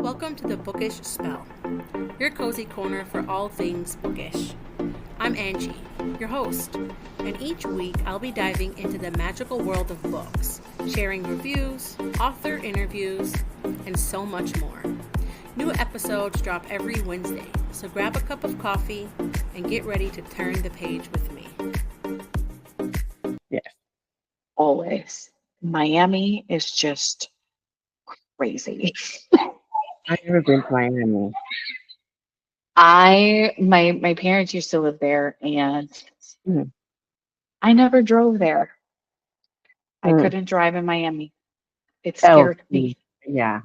Welcome to the Bookish Spell, your cozy corner for all things bookish. I'm Angie, your host, and each week I'll be diving into the magical world of books, sharing reviews, author interviews, and so much more. New episodes drop every Wednesday, so grab a cup of coffee and get ready to turn the page with me. Yes, always. Miami is just crazy. I've never been to Miami. My parents used to live there, and Mm. I never drove there. I Mm. couldn't drive in Miami. It Oh, scared me. yeah.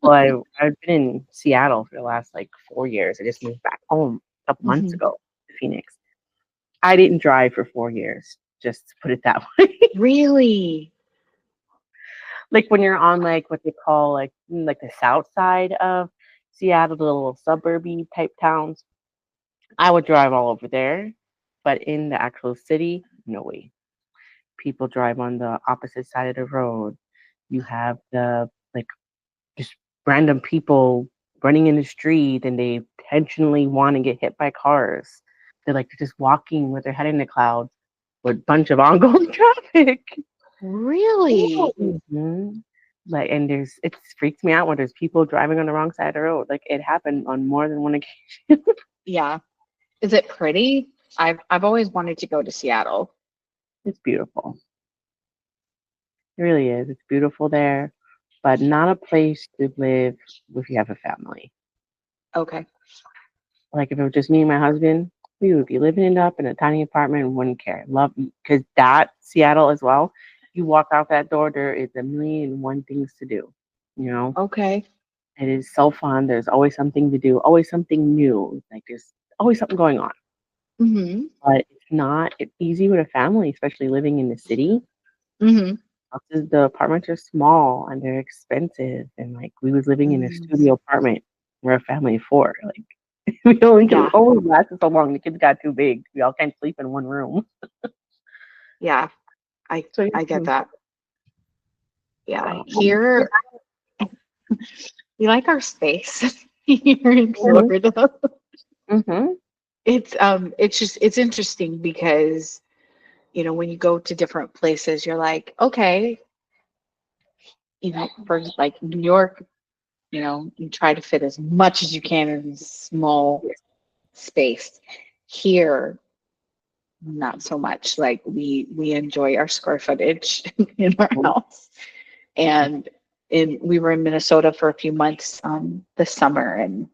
Well, I've been in Seattle for the last 4 years. I just moved back home a couple months Mhm. ago to Phoenix. I didn't drive for 4 years, just to put it that way. Really? When you're on what they call the south side of Seattle, the little suburby type towns, I would drive all over there. But in the actual city, no way. People drive on the opposite side of the road. You have the just random people running in the street and they intentionally want to get hit by cars. They're just walking with their head in the clouds with a bunch of ongoing traffic. Really? hmm and it freaks me out when there's people driving on the wrong side of the road. It happened on more than one occasion. Yeah. Is it pretty? I've always wanted to go to Seattle. It's beautiful. It really is. It's beautiful there, but not a place to live if you have a family. Okay. If it was just me and my husband, we would be living it up in a tiny apartment and wouldn't care. Love, because that Seattle as well. You walk out that door, there is a million and one things to do. You know, Okay. it is so fun. There's always something to do, always something new. There's always something going on. Mhm. But it's not easy with a family, especially living in the city. Mhm. The apartments are small and they're expensive. And we was living in a studio apartment. We're a family of four. We only Yeah. lasted so long. The kids got too big. We all can't sleep in one room. Yeah. I So I get yeah. that. Yeah. Here we like our space here in Florida. Mm-hmm. It's interesting because when you go to different places, you're like, okay, for like New York, you try to fit as much as you can in a small space. Here, not so much. We enjoy our square footage in our house. And we were in Minnesota for a few months this summer, and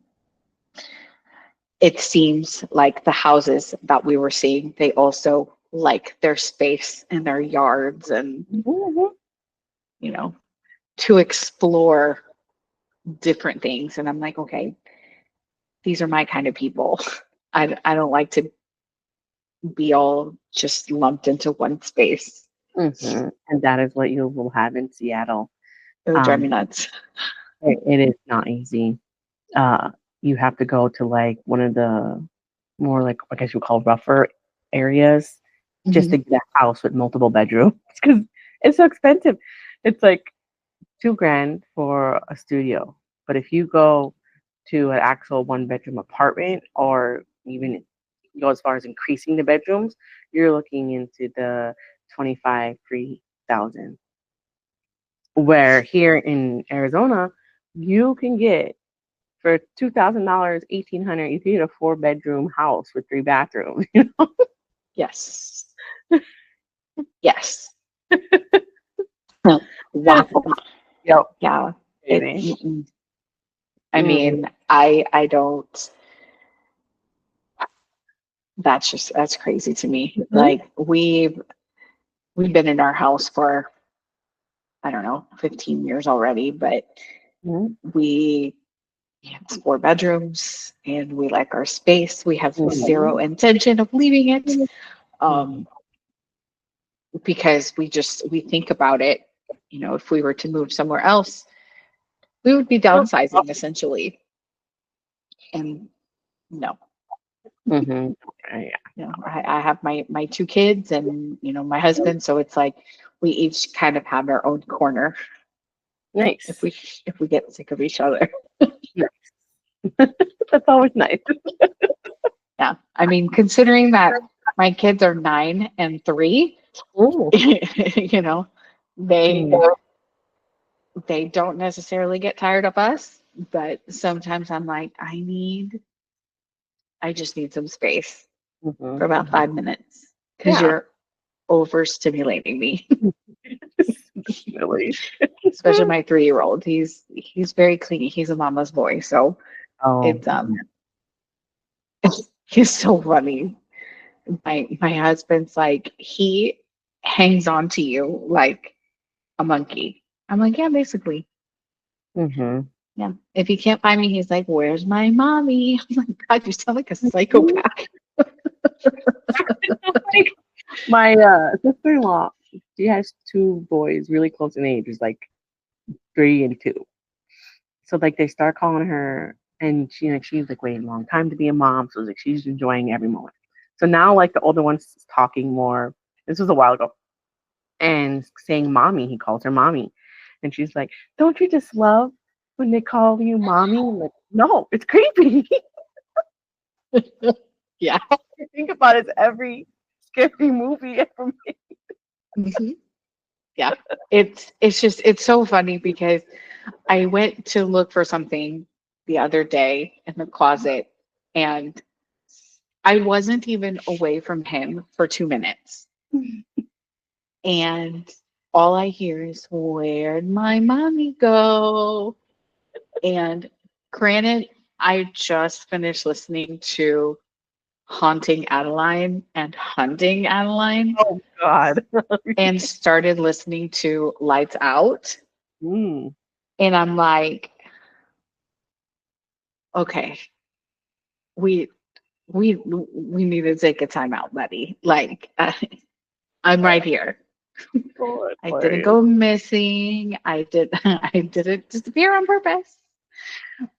it seems like the houses that we were seeing, they also like their space and their yards and, Mm-hmm. to explore different things. And I'm like, okay, these are my kind of people. I don't like to be all just lumped into one space. Mm-hmm. And that is what you will have in Seattle. It would drive me nuts. It is not easy. Uh, you have to go to one of the more I guess you call rougher areas just to Mhm. get a house with multiple bedrooms because it's so expensive. It's $2,000 for a studio, but if you go to an actual one bedroom apartment or even go as far as increasing the bedrooms, you're looking into the 25,000-30,000. Where here in Arizona, you can get for $2,000, 1,800. You can get a 4 bedroom house with 3 bathrooms. Yes. Yes. Wow. Yep. Yeah. Crazy. I mean, I don't. That's crazy to me. Mhm. We've been in our house for, I don't know, 15 years already, but Mhm. we have 4 bedrooms and we like our space. We have zero Mhm. intention of leaving it. Mhm. Um, because we think about it, if we were to move somewhere else, we would be downsizing essentially. And no, Mhm. Yeah. I have my 2 kids and my husband, so it's like we each kind of have our own corner. Nice. if we get sick of each other. That's always nice. Yeah. I mean, considering that my kids are 9 and 3, Ooh. you know, they Mm. they don't necessarily get tired of us, but sometimes I'm like, I just need some space for Mhm. about 5 minutes because Yeah. you're overstimulating me. Really. Especially my 3-year-old. He's very clingy. He's a mama's boy, so Oh. it's he's so funny. My husband's like he hangs on to you like a monkey. I'm like, yeah, basically. Mm-hmm. Yeah. If he can't find me, he's like, where's my mommy? I'm like, God, you sound like a psychopath. Like my sister-in-law, she has two boys really close in age, is like 3 and 2. So like they start calling her, and she's like waiting a long time to be a mom. So like she's enjoying every moment. So now like the older one's talking more. This was a while ago, and saying mommy. He calls her mommy, and she's like, "Don't you just love when they call you mommy?" I'm like, no, it's creepy. Yeah. You think about it, it's every scary movie ever made. Mhm. Yeah. It's so funny because I went to look for something the other day in the closet and I wasn't even away from him for 2 minutes. And all I hear is, where'd my mommy go? And granted, I just finished listening to Haunting Adeline and Hunting Adeline Oh God. and started listening to Lights Out. Mm. And I'm like, okay, we we need to take a time out, buddy. Like I'm right here. Oh, that's I didn't hilarious. go missing. I didn't disappear on purpose.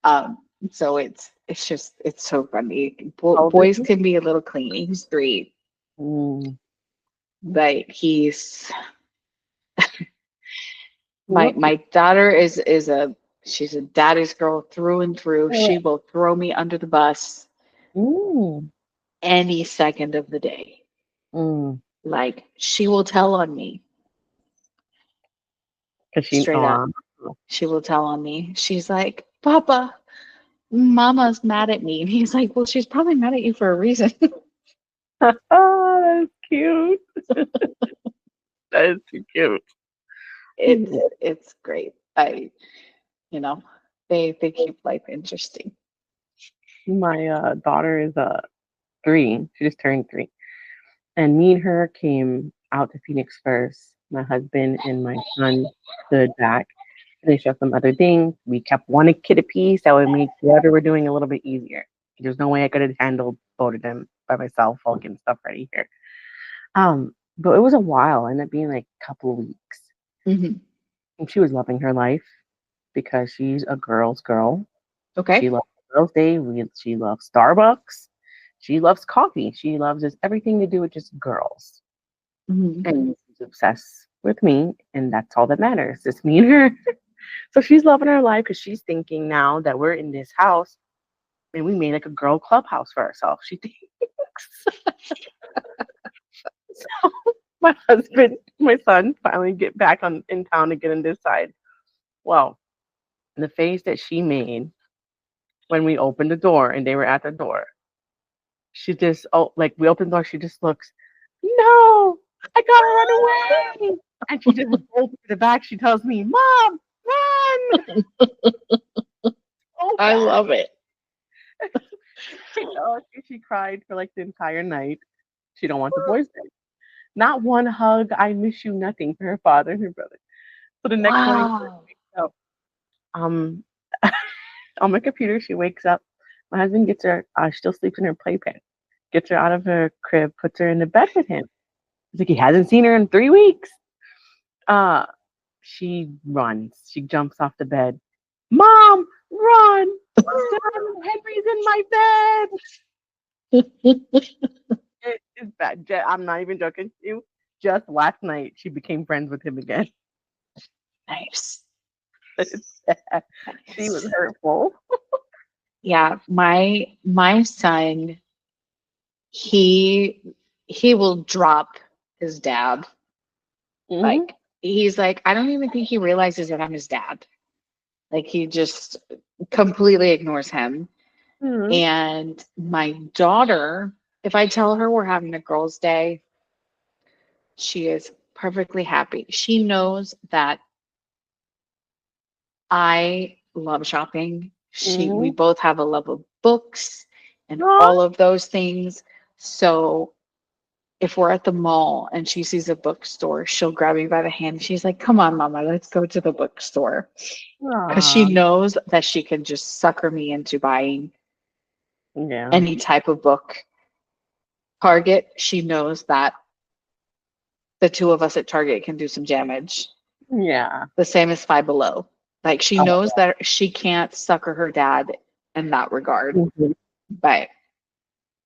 Um, so it's so funny. How old is Boys he? can be a little clingy. He's 3, Mm. but he's my What? my daughter is a she's a daddy's girl through and through. She will throw me under the bus Mm. any second of the day. Mm. Like she will tell on me Cause she. straight up. She will tell on me. She's like, Papa, Mama's mad at me. And he's like, well, she's probably mad at you for a reason. Oh, that's cute. That is too cute. It's great. You know, they keep life interesting. My daughter is 3. She just turned 3, and me and her came out to Phoenix first. My husband and my son stood back. Finished up some other things. We kept one kid apiece. That would make whatever we're doing a little bit easier. There's no way I could have handled both of them by myself while getting stuff ready here. But it was a while. It ended up being like a couple of weeks. Hmm. And she was loving her life because she's a girl's girl. Okay. She loves Girls' Day. She loves Starbucks. She loves coffee. She loves just everything to do with just girls. Hmm. And she's obsessed with me, and that's all that matters. It's me and her. So she's loving her life because she's thinking now that we're in this house and we made like a girl clubhouse for ourselves. She thinks. So my husband, my son, finally get back in town to get on this side. Well, the face that she made when we opened the door and they were at the door, she just like we opened the door, she just looks, no, I gotta run away. And she just rolls to the back. She tells me, Mom, run. Oh I God. love it. She cried for like the entire night. She don't want the boys there. Not one hug, I miss you, nothing for her father and her brother. So the next morning, she Wow. wakes up, um, on my computer, she wakes up. My husband gets her, she still sleeps in her playpen, gets her out of her crib, puts her in the bed with him. He's like, he hasn't seen her in 3 weeks. Uh, she runs. She jumps off the bed. Mom, run! Dad, Henry's in my bed. It is bad. I'm not even joking. You just last night she became friends with him again. Nice. She was hurtful. Yeah, my son, he he will drop his dad. Hmm. Like he's like, I don't even think he realizes that I'm his dad. Like he just completely ignores him. Hmm. And my daughter, if I tell her we're having a girls' day, she is perfectly happy. She knows that I love shopping. We Hmm. both have a love of books and Aw. all of those things. So if we're at the mall and she sees a bookstore, she'll grab me by the hand. She's like, "Come on, Mama, let's go to the bookstore." Because she Aw. knows that she can just sucker me into buying Yeah. any type of book. Target, she knows that the two of us at Target can do some damage. Yeah. The same as Five Below. Like she Oh, knows that she can't sucker her dad in that regard. mhm. But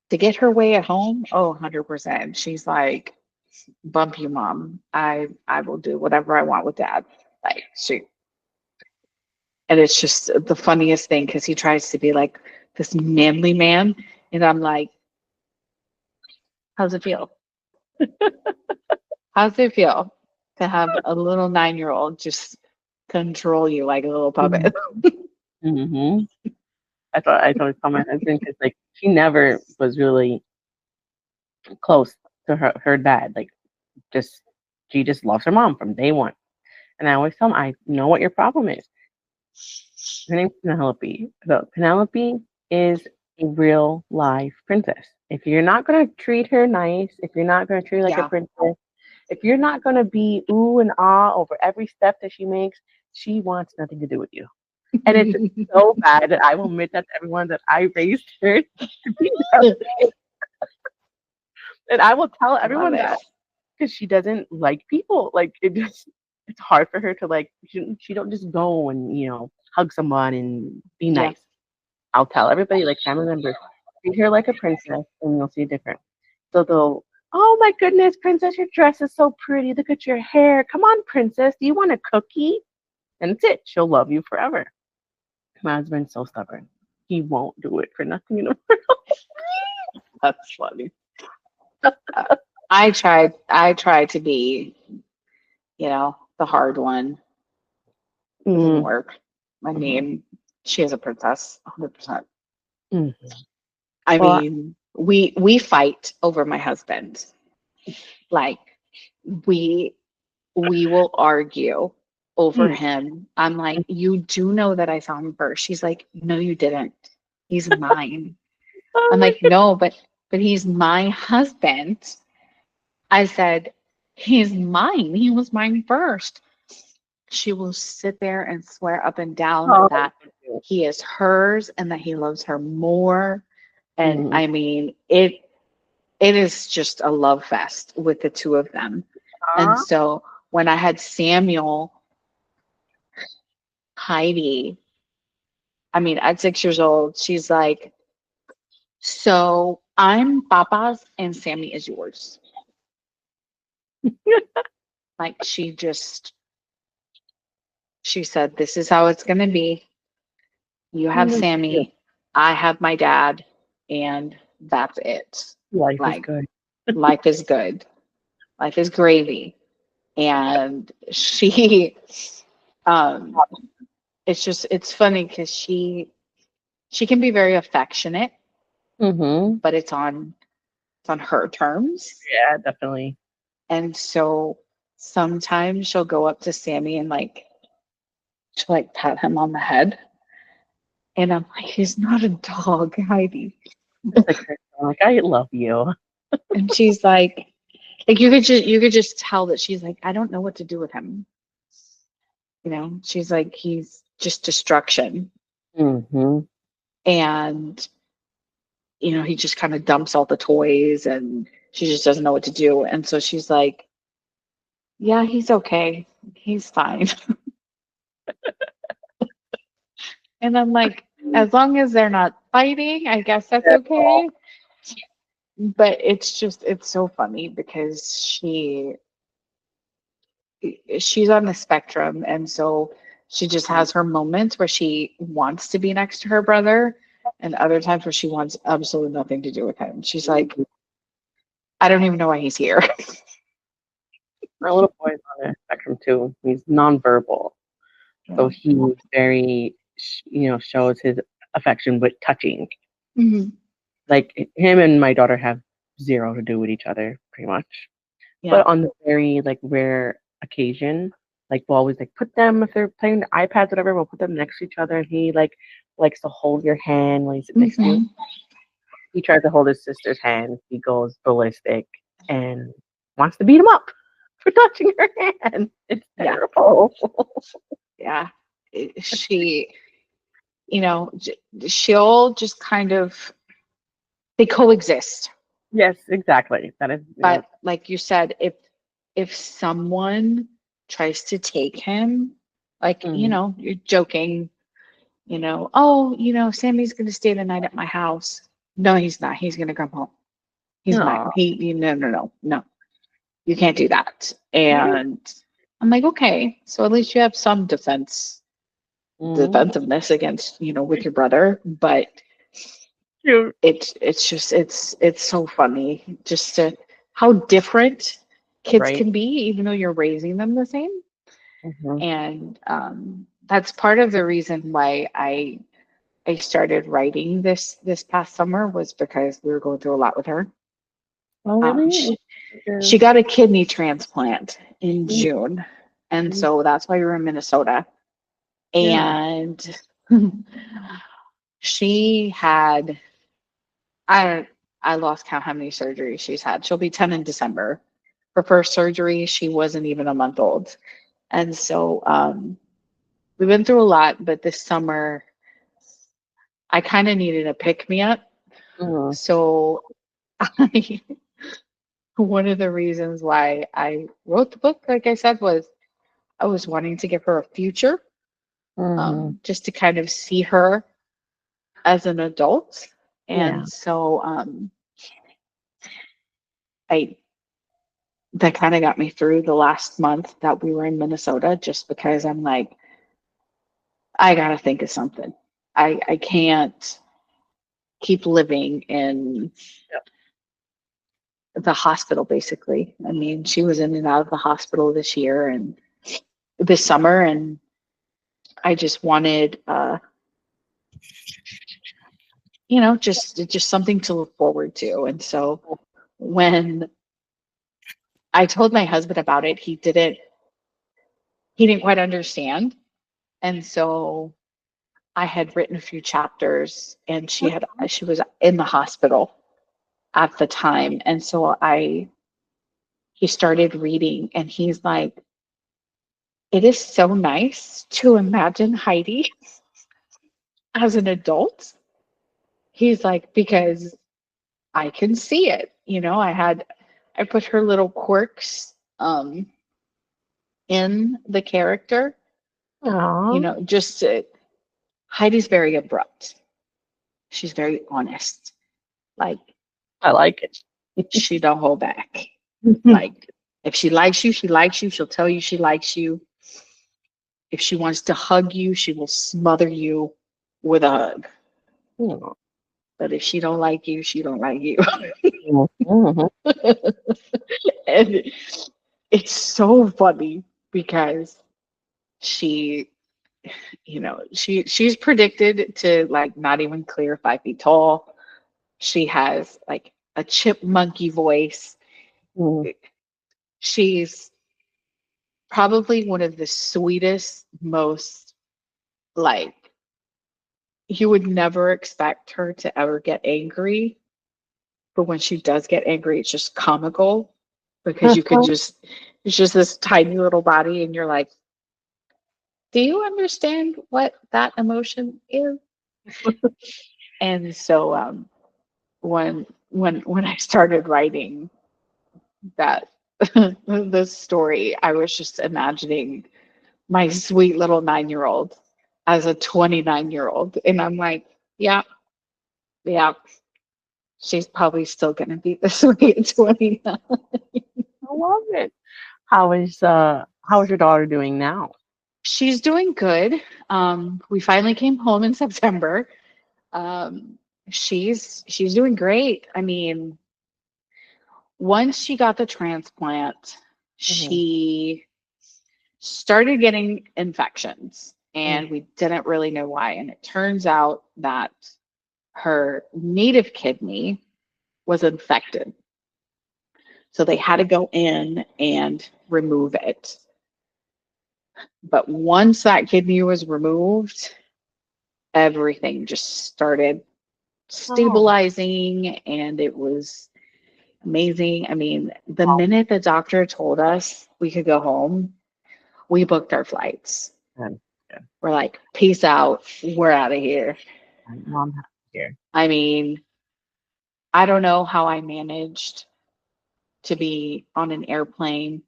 to get her way at home, oh, 100%. She's like, bump you, mom. I will do whatever I want with dad. Like she, and it's just the funniest thing because he tries to be like this manly man, and I'm like, how's it feel? How's it feel to have a little 9-year old just control you like a little puppet? Mhm. That's what I told my husband because like she never was really close to her dad. Like just she just loves her mom from day one. And I always tell him, I know what your problem is. Her name's Penelope. So Penelope is a real life princess. If you're not gonna treat her nice, if you're not gonna treat her like a Yeah. princess, if you're not gonna be ooh and ah over every step that she makes, she wants nothing to do with you. And it's so bad that I will admit that to everyone that I raised her to be that way. And I will tell Love everyone it. that because she doesn't like people. Like it's hard for her to like. She don't just go and hug someone and be Yeah. nice. I'll tell everybody like family members treat her like a princess, and you'll see a difference. So they'll. Oh my goodness, princess, your dress is so pretty. Look at your hair. Come on, princess. Do you want a cookie? And that's it. She'll love you forever. My husband's so stubborn. He won't do it for nothing in the That's funny. I tried to be, the hard one. Doesn't world. work. I Mm-hmm. mean, she is a princess, 100%. Mm-hmm. I Well, mean, we fight over my husband. Like we we will argue over mm, him. I'm like, you do know that I saw him first. She's like, no, you didn't. He's mine. I'm oh my like, no, but he's my husband. I said, he's mine. He was mine first. She will sit there and swear up and down God. that he is hers and that he loves her more. And Mm-hmm. I mean, it is just a love fest with the two of them. And so when I had Samuel, Heidi, I mean, at 6 years old, she's like, so I'm Papa's and Sammy is yours. Like she said, this is how it's going to be. You have Yeah. Sammy, I have my dad, and that's it. Life is Like good. life is good. Life is gravy. And she um it's funny because she can be very affectionate, Mm-hmm. but it's on her terms. Yeah, definitely. And so sometimes she'll go up to Sammy and she'll pat him on the head. And I'm like, he's not a dog, Heidi. Just like her, like I love you. And she's like you could just tell that she's like, I don't know what to do with him. She's like, he's just destruction. Mm-hmm. And he just kind of dumps all the toys and she just doesn't know what to do. And so she's like, yeah, he's okay. He's fine. And I'm like, as long as they're not fighting, I guess that's Yeah. okay. But it's so funny because she's on the spectrum. And so She just has her moments where she wants to be next to her brother, and other times where she wants absolutely nothing to do with him. She's like, I don't even know why he's here. My little boy is on the spectrum too. He's nonverbal, so he very, shows his affection with touching. Mhm. Like him and my daughter have zero to do with each other, pretty much. Yeah. But on the very like rare occasion, like we'll always like put them if they're playing the iPads, whatever. We'll put them next to each other, and he like likes to hold your hand when he's next to you. Mhm. He tries to hold his sister's hand. He goes ballistic and wants to beat him up for touching her hand. It's Yeah. terrible. Yeah. She, she'll just kind of, they coexist. Yes, exactly. That is. But like you said, if someone tries to take him, like, you're joking, oh, Sammy's going to stay the night at my house. No, he's not. He's going to come home. He's mine. No. You can't do that. And I'm like, okay, so at least you have some defensiveness against, with your brother. But it's so funny just to how different kids can be, even though you're raising them the same. And that's part of the reason why I started writing this past summer, was because we were going through a lot with her. Oh, really? She got a kidney transplant in June, and so that's why we were in Minnesota. And she had, I lost count how many surgeries she's had. She'll be 10 in December. Her first surgery, she wasn't even a month old. And so we went through a lot, but this summer I kind of needed a pick-me-up. So one of the reasons why I wrote the book, like I said, was I was wanting to give her a future, just to kind of see her as an adult. And so that kind of got me through the last month that we were in Minnesota, just because I'm like, I got to think of something. I can't keep living in the hospital, basically. I mean, she was in and out of the hospital this year and this summer, and I just wanted, just something to look forward to. And so when I told my husband about it, he didn't quite understand. And so I had written a few chapters, and she was in the hospital at the time. And so he started reading, and he's like, it is so nice to imagine Heidi as an adult. He's like, because I can see it. I put her little quirks in the character. Just Heidi's very abrupt. She's very honest. Like, I like it. She don't hold back. Like, if she likes you, she likes you. She'll tell you she likes you. If she wants to hug you, she will smother you with a hug. But if she don't like you, she don't like you. And it's so funny because she's predicted to like not even clear 5 feet tall. She has like a chipmunky voice. She's probably one of the sweetest, most, like, you would never expect her to ever get angry. But when she does get angry, it's just comical, because it's just this tiny little body, and you're like, do you understand what that emotion is? And so when I started writing that the story, I was just imagining my sweet little 9-year-old as a 29-year-old, and I'm like, yeah, she's probably still gonna be this way at 29. I love it. How is your daughter doing now? She's doing good. We finally came home in September. She's doing great. I mean, once she got the transplant, Mhm. she started getting infections, Mm. and we didn't really know why. And it turns out that her native kidney was infected. So they had to go in and remove it. But once that kidney was removed, everything just started Oh, stabilizing, and it was amazing. I mean, the wow. minute the doctor told us we could go home, we booked our flights. Good. Good. We're like, peace out. We're out of here. Mom here. I mean, I don't know how I managed to be on an airplane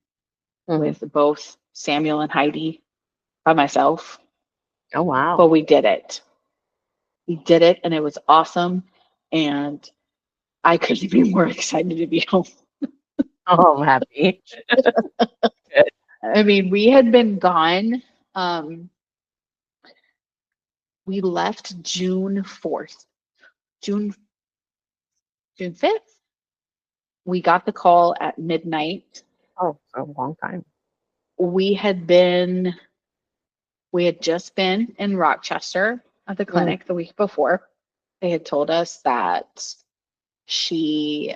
Hmm. with both Samuel and Heidi by myself, Oh, wow. but we did it. We did it, and it was awesome. And I couldn't be more excited to be home. Oh, I'm happy. Good. I mean, we had been gone. Um, we left June 4th, June June 5th. We got the call at midnight. Oh, a long time. We had been we had just been in Rochester at the Mm. clinic the week before. They had told us that she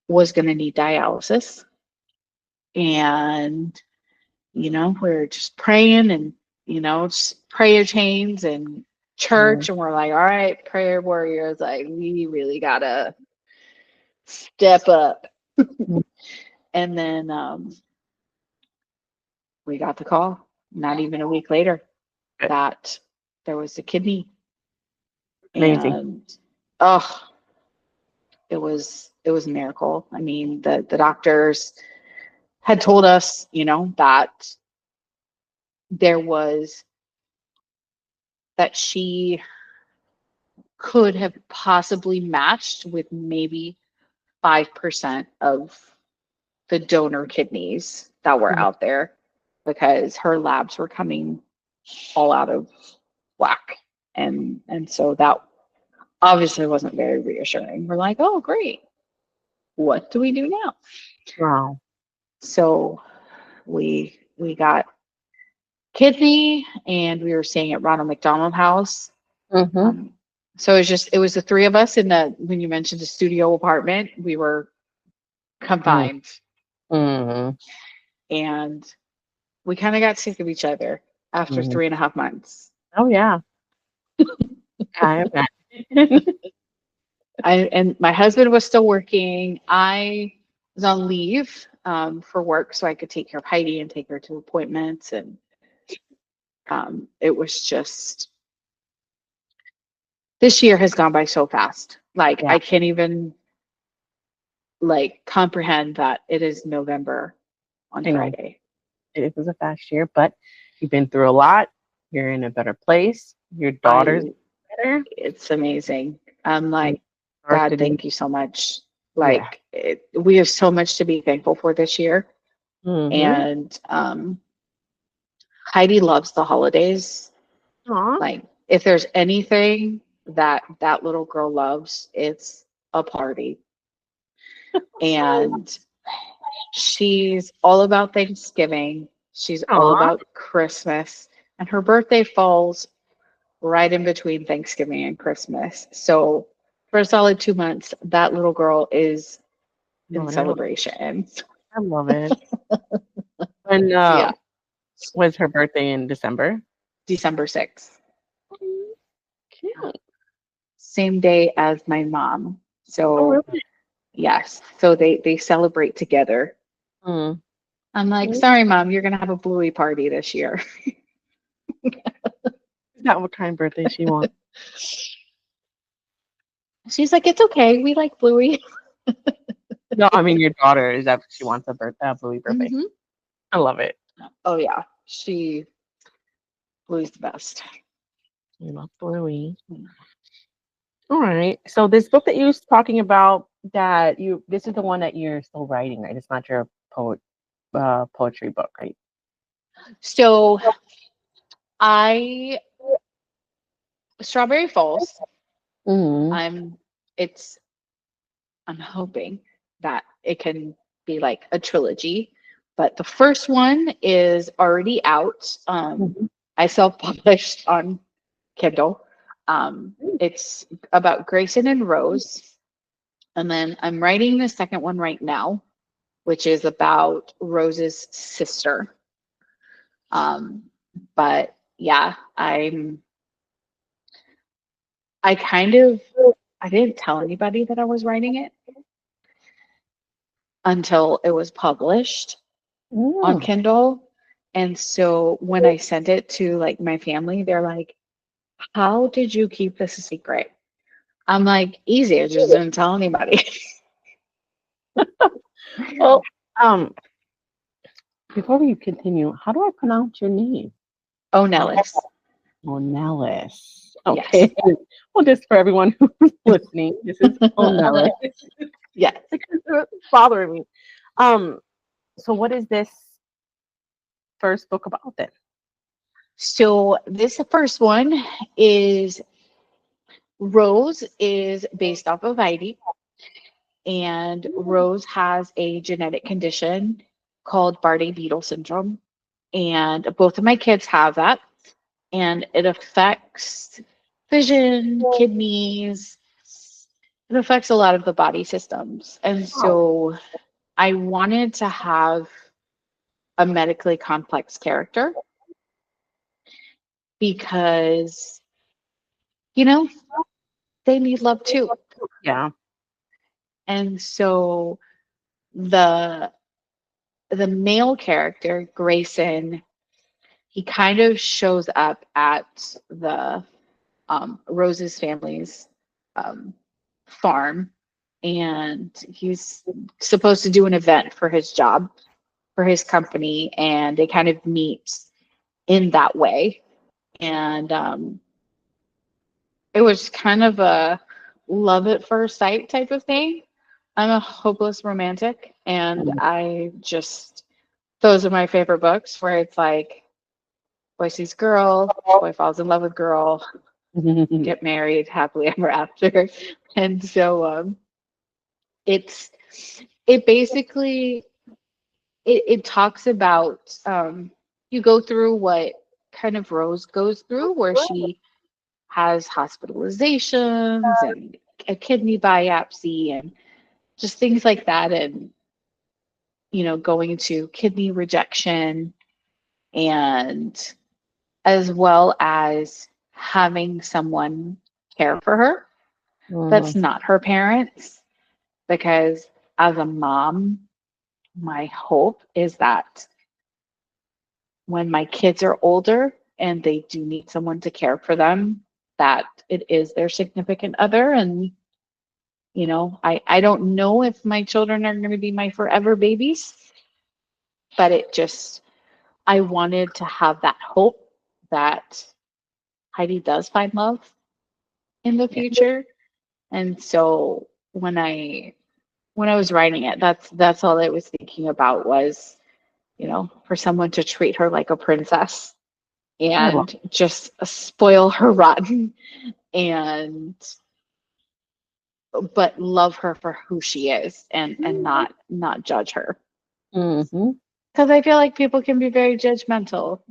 was going to need dialysis. And, we're just praying and, just prayer chains and Mm. church. And we're like, all right, prayer warriors, like, we really got to step up. Mm. And then we got the call, not even a week later, Good. that there was a kidney. Amazing. And, oh, it was a miracle. I mean, the doctors had told us, that there was that she could have possibly matched with maybe 5% of the donor kidneys that were Mhm. out there, because her labs were coming all out of whack. And so that obviously wasn't very reassuring. We're like, oh great, what do we do now? Wow. So we got kidney, and we were staying at Ronald McDonald House. Mm-hmm. Um, so it was the three of us in the when you mentioned the studio apartment, we were confined, Mm-hmm. and we kind of got sick of each other after Mm-hmm. 3.5 months. Oh, yeah. I imagine. And my husband was still working. I was on leave for work, so I could take care of Heidi and take her to appointments. And it was just, this year has gone by so fast. Like, Yeah, I can't even like comprehend that it is November on I know. Friday. It was a fast year, but you've been through a lot. You're in a better place. Your daughter's I better. It's amazing. I'm You like, start God, the new. thank you so much. Yeah. Like, we have so much to be thankful for this year. Mm-hmm. And Heidi loves the holidays. Aw. Like, if there's anything that that little girl loves, it's a party. And she's all about Thanksgiving. She's all Aw. about Christmas. And her birthday falls right in between Thanksgiving and Christmas. So for a solid 2 months, that little girl is in celebration. I love it. When Yeah, was her birthday in December? December 6th. Cute. Same day as my mom. Oh, So really? yes, so they celebrate together. Mm. I'm like, Is sorry, mom, you're gonna have a bluey party this year. that what kind of birthday she wants? She's like, it's okay. We like bluey. No, I mean your daughter. Is that she wants a birthday, a Bluey birthday? Hmm. I love it. Oh yeah, bluey's the best. We love Bluey. All right. So this book that you was talking about, this is the one that you're still writing, right? It's not your poetry book, right? So I Strawberry Falls. Mm-hmm. I'm it's I'm hoping that it can be like a trilogy, but the first one is already out. I self-published on Kindle. It's about Grayson and Rose, and then I'm writing the second one right now, which is about Rose's sister. But yeah, I kind of I didn't tell anybody that I was writing it until it was published on Mm. Kindle. And so when I sent it to like my family, they're like, "How did you keep this a secret?" I'm like, "Easy, I just didn't tell anybody." Well, um, before we continue, how do I pronounce your name? Honeliz. Honeliz. Yes. Okay. Well, just for everyone who's listening, this is Honeliz. Yes. It's bothering me. Um, so what is this first book about then? So this first one is Rose is based off of Heidi, and Rose has a genetic condition called Bardet-Biedl syndrome, and both of my kids have that, and it affects vision, kidneys. It affects a lot of the body systems, and so I wanted to have a medically complex character because you know they need love too. Yeah. And so the the male character, Grayson, he kind of shows up at the Rose's family's um, farm, and he's supposed to do an event for his job, for his company, and they kind of meet in that way. And it was kind of a love at first sight type of thing. I'm a hopeless romantic, and I just, those are my favorite books where it's like boy sees girl, boy falls in love with girl, get married happily ever after. And so it's it basically it talks about you go through what kind of Rose goes through where she has hospitalizations and a kidney biopsy and just things like that, and going to kidney rejection, and as well as having someone care for her that's not her parents, because as a mom, my hope is that when my kids are older and they do need someone to care for them, that it is their significant other. And I don't know if my children are going to be my forever babies, but I wanted to have that hope that Heidi does find love in the future. And so when I was writing it, that's all I was thinking about was, for someone to treat her like a princess I love. and just spoil her rotten, and but love her for who she is, and not judge her, Mm-hmm. because I feel like people can be very judgmental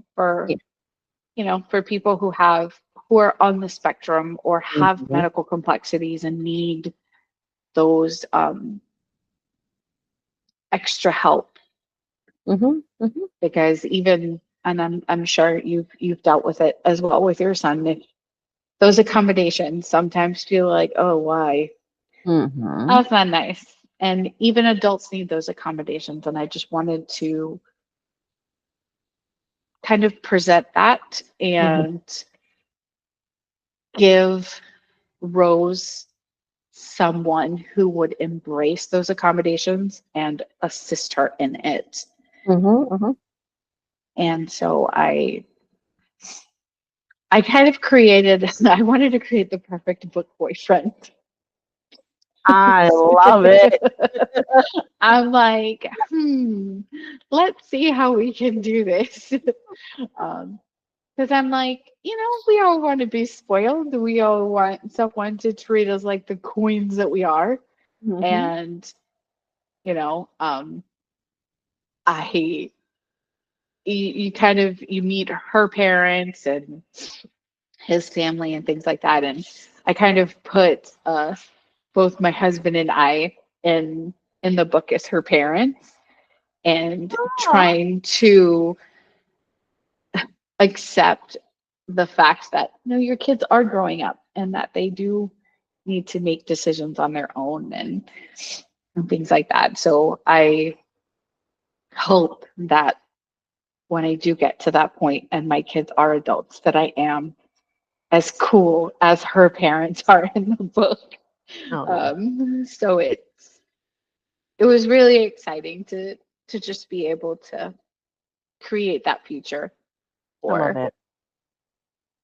Yeah. for people who are on the spectrum or have Mm-hmm. medical complexities and need those extra help, Mm-hmm. Mm-hmm. because even, and I'm sure you've dealt with it as well with your son, if those accommodations sometimes feel like, oh, why? Mm-hmm. That's not nice. And even adults need those accommodations, and I just wanted to kind of present that Mm-hmm. and give Rose someone who would embrace those accommodations and assist her in it. Mm-hmm. Mm-hmm. And so I kind of created, I wanted to create the perfect book boyfriend. I love it. I'm like, let's see how we can do this. um, Because I'm like, we all want to be spoiled. We all want someone to treat us like the queens that we are. Mm-hmm. And, you know, um, I you kind of you meet her parents and his family and things like that. And I kind of put both my husband and I in the book as her parents and Oh, trying to accept the fact that your kids are growing up and that they do need to make decisions on their own and things like that. So I hope that when I do get to that point and my kids are adults, that I am as cool as her parents are in the book. oh yeah, So it was really exciting to just be able to create that future I love for it.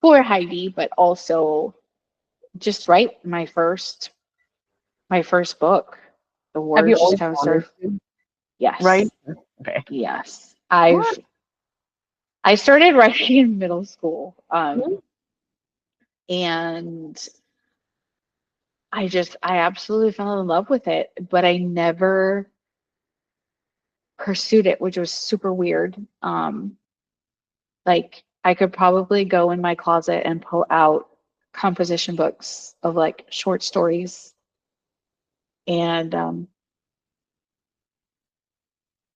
for Heidi, but also just write my first book. The Have you words just always kind of wanted started. to write? Yes, Okay. yes. What? I started writing in middle school, Mhm. and I absolutely fell in love with it, but I never pursued it, which was super weird. Like I could probably go in my closet and pull out composition books of like short stories, and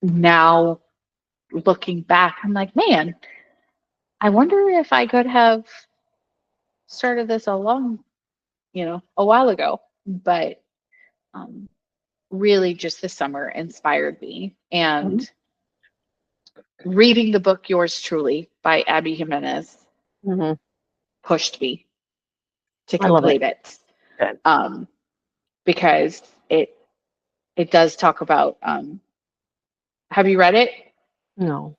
now looking back, I'm like, man, I wonder if I could have started this a while ago. But um, really, just this summer inspired me. Mhm. And reading the book Yours Truly by Abby Jimenez Mhm. pushed me to I love it. complete it, Good. um, because it does talk about. Have you read it? No,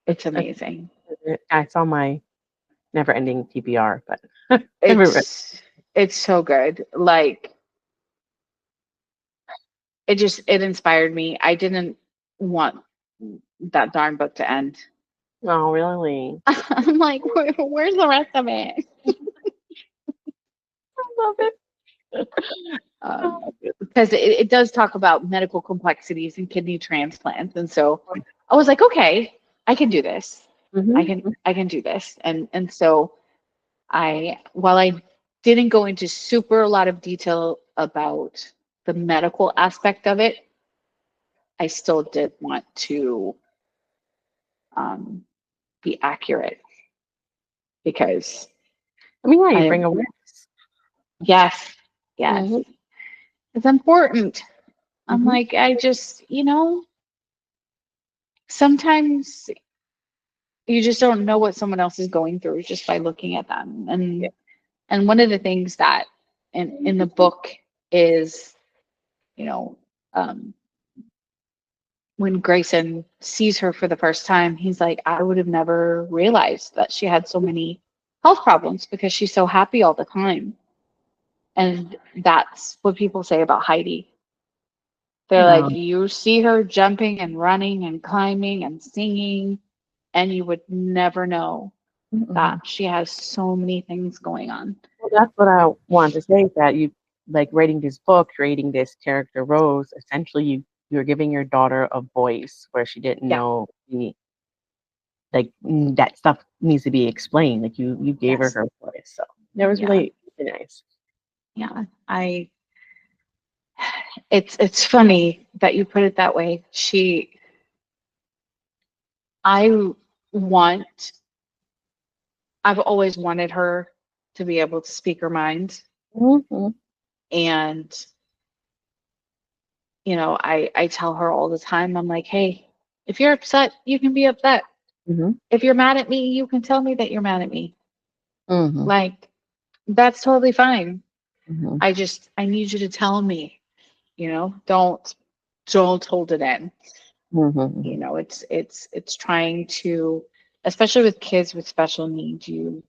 It's I, amazing. I saw my never-ending TBR, but never read. It's so good. Like it inspired me. I didn't want that darn book to end. Oh, really? I'm like, where's the rest of it? I love it. Um, because it does talk about medical complexities and kidney transplants, and so I was like, okay, I can do this. I Mm-hmm. can I can do this, and so while I didn't go into super a lot of detail about the medical aspect of it, I still did want to um, be accurate because I mean, yeah, you I bring awareness. yes, yes, Mm-hmm. it's important. I'm Mm-hmm. like, I just, sometimes you just don't know what someone else is going through just by looking at them. Yeah. And one of the things that in the book is, you know, um, when Grayson sees her for the first time, he's like, I would have never realized that she had so many health problems because she's so happy all the time. And that's what people say about Heidi. They're like, No. you see her jumping and running and climbing and singing, and you would never know that Mm-mm. she has so many things going on. Well, that's what I wanted to say. Is that you like writing this book, creating this character Rose. Essentially, you're giving your daughter a voice where she didn't Yeah. know that stuff needs to be explained. Like you gave her Yes. her voice. So that was Yeah. really nice. Yeah. It's funny that you put it that way. I want, I've always wanted her to be able to speak her mind. Mm-hmm. And, I tell her all the time, I'm like, hey, if you're upset, you can be upset. Mm-hmm. If you're mad at me, you can tell me that you're mad at me. Mm-hmm. Like, that's totally fine. Mm-hmm. I need you to tell me, don't hold it in. Mm-hmm. It's trying to, especially with kids with special needs, you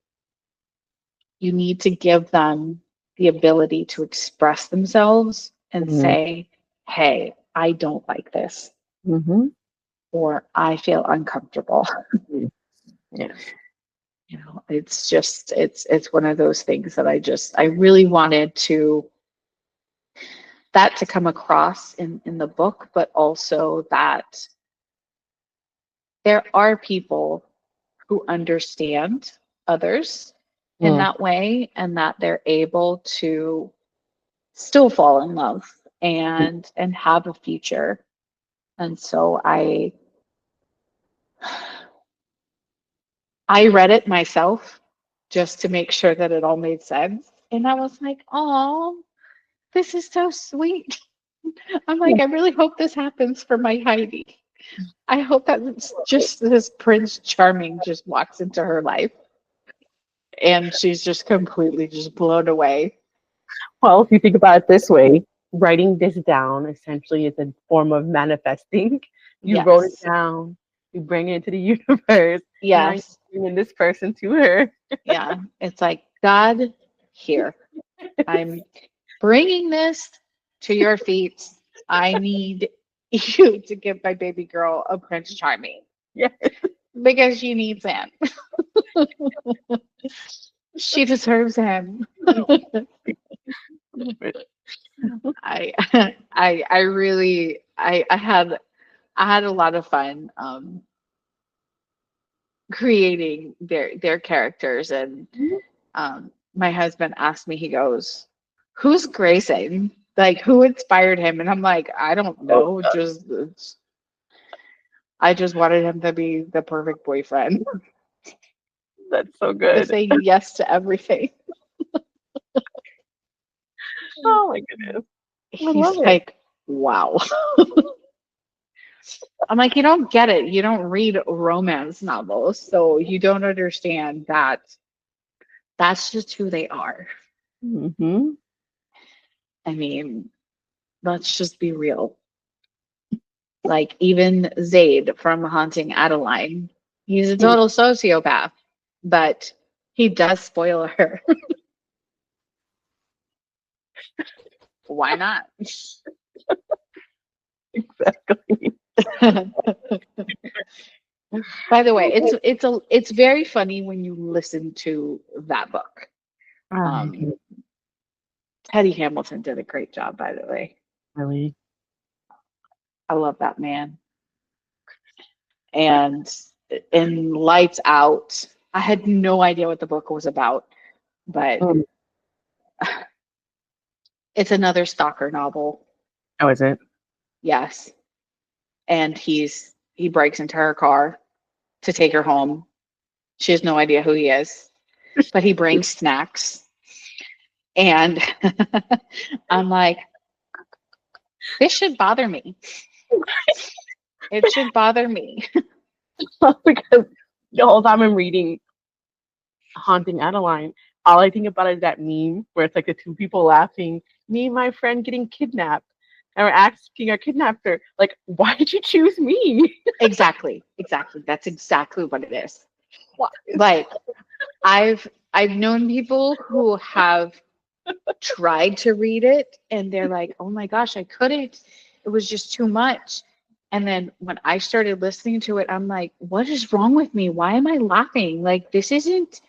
need to give them the ability to express themselves and Mm-hmm. say, hey, I don't like this, Mm-hmm. or I feel uncomfortable. Yes. you know, it's just it's one of those things that I really wanted that to come across in the book, but also that there are people who understand others in Mm. that way, and that they're able to still fall in love and have a future. And so I read it myself just to make sure that it all made sense. And I was like, oh, this is so sweet. I'm like, I really hope this happens for my Heidi. I hope that it's just this Prince Charming just walks into her life and she's just completely just blown away. Well, if you think about it this way, writing this down essentially is a form of manifesting. You wrote it Yes. down, you bring it into the universe, and now you're Yes. bringing this person to her. Yeah. It's like, God, here, I'm bringing this to your feet. I need you to give my baby girl a Prince Charming Yeah. because she needs him. She deserves him. I I really I had a lot of fun creating their characters, and my husband asked me, he goes, who's Grayson? Like, who inspired him? And I'm like, I don't Oh, know. I just wanted him to be the perfect boyfriend, that's so to good. say yes to everything. Oh my goodness. I He's love it. like, wow. I'm like, you don't get it. You don't read romance novels, so you don't understand that that's just who they are. Mm-hmm. I mean, let's just be real. Like, even Zaid from Haunting Adeline, he's a total sociopath, but he does spoil her. Why not? Exactly. By the way, it's very funny when you listen to that book. Um, Teddy Hamilton did a great job, by the way. Really? I love that man. And in Lights Out, I had no idea what the book was about, but Mm. it's another stalker novel. Oh, is it? Yes. And he breaks into her car to take her home. She has no idea who he is, but he brings snacks. And I'm like, this should bother me. It should bother me. Because the whole time I'm reading Haunting Adeline, all I think about is that meme where it's like the two people laughing, me and my friend getting kidnapped. And we're asking our kidnapper, like, why did you choose me? Exactly. Exactly. That's exactly what it is. Why? Like, I've known people who have tried to read it and they're like, oh my gosh, I couldn't. It was just too much. And then when I started listening to it, I'm like, what is wrong with me? Why am I laughing? Like, this isn't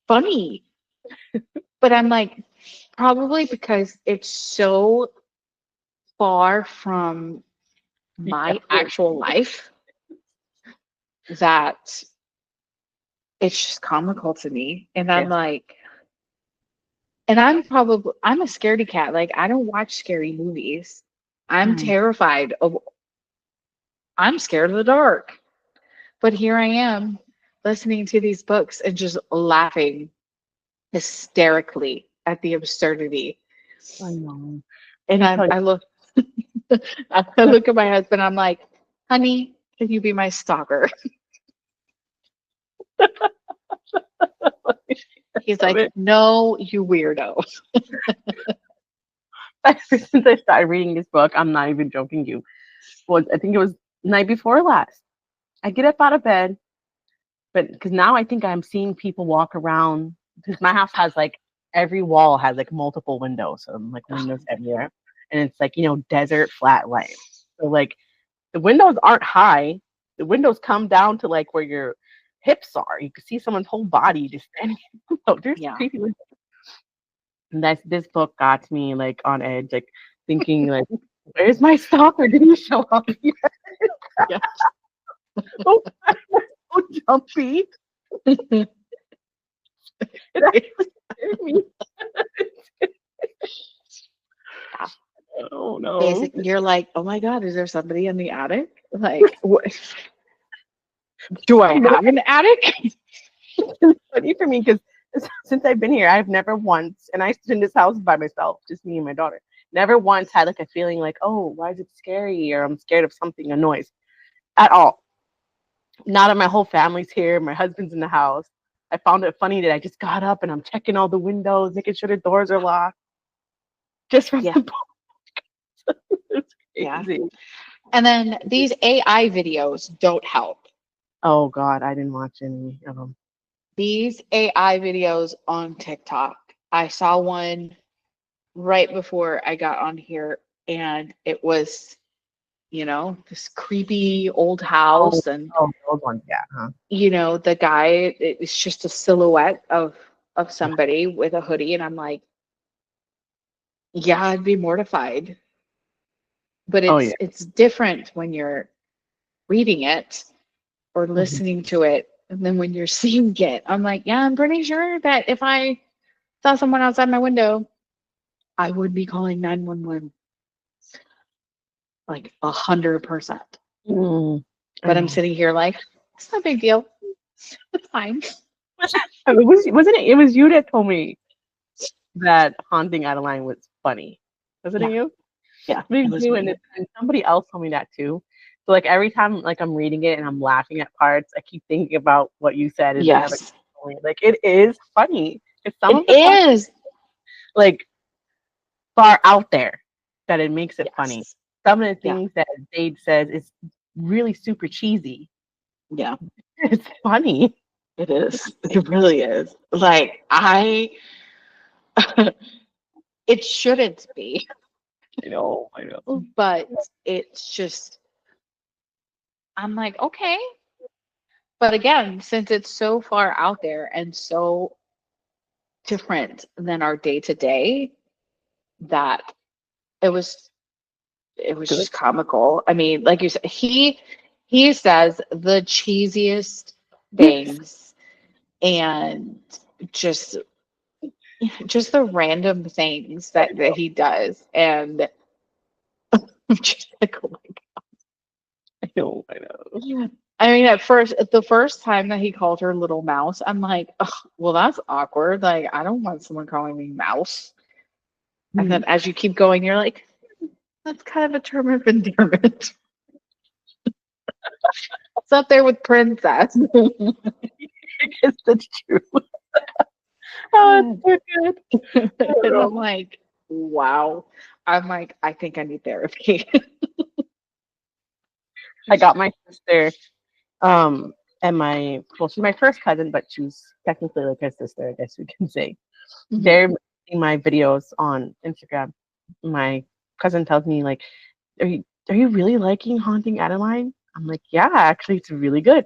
funny. But I'm like, probably because it's so far from my actual life that it's just comical to me. And I'm Yes. like, and I'm a scaredy cat. Like, I don't watch scary movies. I'm Mm. terrified of I'm scared of the dark. But here I am listening to these books and just laughing hysterically at the absurdity. I know. And I tell you, I look I look at my husband, I'm like, honey, can you be my stalker? He's love like, it. no, you weirdo. Ever since I started reading this book, I'm not even joking you. Well, I think it was night before last. I get up out of bed, but because now I think I'm seeing people walk around. Because my house has like every wall has like multiple windows, so I'm like windows everywhere, and it's like desert flat light. So like the windows aren't high. The windows come down to like where your hips are. You can see someone's whole body just standing out. There's Yeah. creepy. And this book got me like on edge, like thinking like, where's my stalker? Did he show up yet? Yeah. Oh, so jumpy. It actually scared me. Oh no. Basically, you're like, oh my God, is there somebody in the attic? Like, what? Do I have an attic? It's funny for me because since I've been here, I've never once, and I sit in this house by myself, just me and my daughter, never once had like a feeling like, oh, why is it scary? Or I'm scared of something, a noise at all. Now that my whole family's here, my husband's in the house, I found it funny that I just got up and I'm checking all the windows, making sure the doors are locked. Just from Yeah. the book. It's Yeah. crazy. And then these AI videos don't help. Oh God, I didn't watch any of them. These AI videos on TikTok. I saw one right before I got on here, and it was, this creepy old house, and Oh, those ones, yeah. Huh? the guy, it's just a silhouette of somebody with a hoodie, and I'm like, yeah, I'd be mortified. But Oh yeah. it's different when you're reading it or Mhm. listening to it, and then when you're seeing it, I'm like, yeah, I'm pretty sure that if I saw someone outside my window, I would be calling 911, like 100%. Mm, I But I'm know. sitting here like, it's not a big deal. It's fine. Wasn't it? It was you that told me that Haunting Adeline was funny. Wasn't it Yeah. you? Yeah. Me It was too, me. and somebody else told me that too. So like every time like I'm reading it and I'm laughing at parts, I keep thinking about what you said and the other Yes. like it is funny. It's some It of the fun is. like far out there that it makes it funny. Yes. Some of the Yeah. things that Jade says is really super cheesy. Yeah. It's funny. It is. It really is. Like, it shouldn't be, I know. but it's just, I'm like, okay. But again, since it's so far out there and so different than our day to day, that it was Good. just comical. I mean, like you said, he says the cheesiest things, and just the random things that he does, and I'm just like, oh my I know. God. I mean, at first, the first time that he called her little mouse, I'm like, ugh, well, that's awkward. Like, I don't want someone calling me mouse. And then as you keep going, you're like, that's kind of a term of endearment. It's up there with princess. I guess that's true. Oh, it's so good. And I'm like, wow. I'm like, I think I need therapy. I got my sister, and she's my first cousin, but she's technically like her sister, I guess we can say. They're seeing my videos on Instagram. My cousin tells me like, are you really liking Haunting Adeline? I'm like, yeah, actually, it's really good.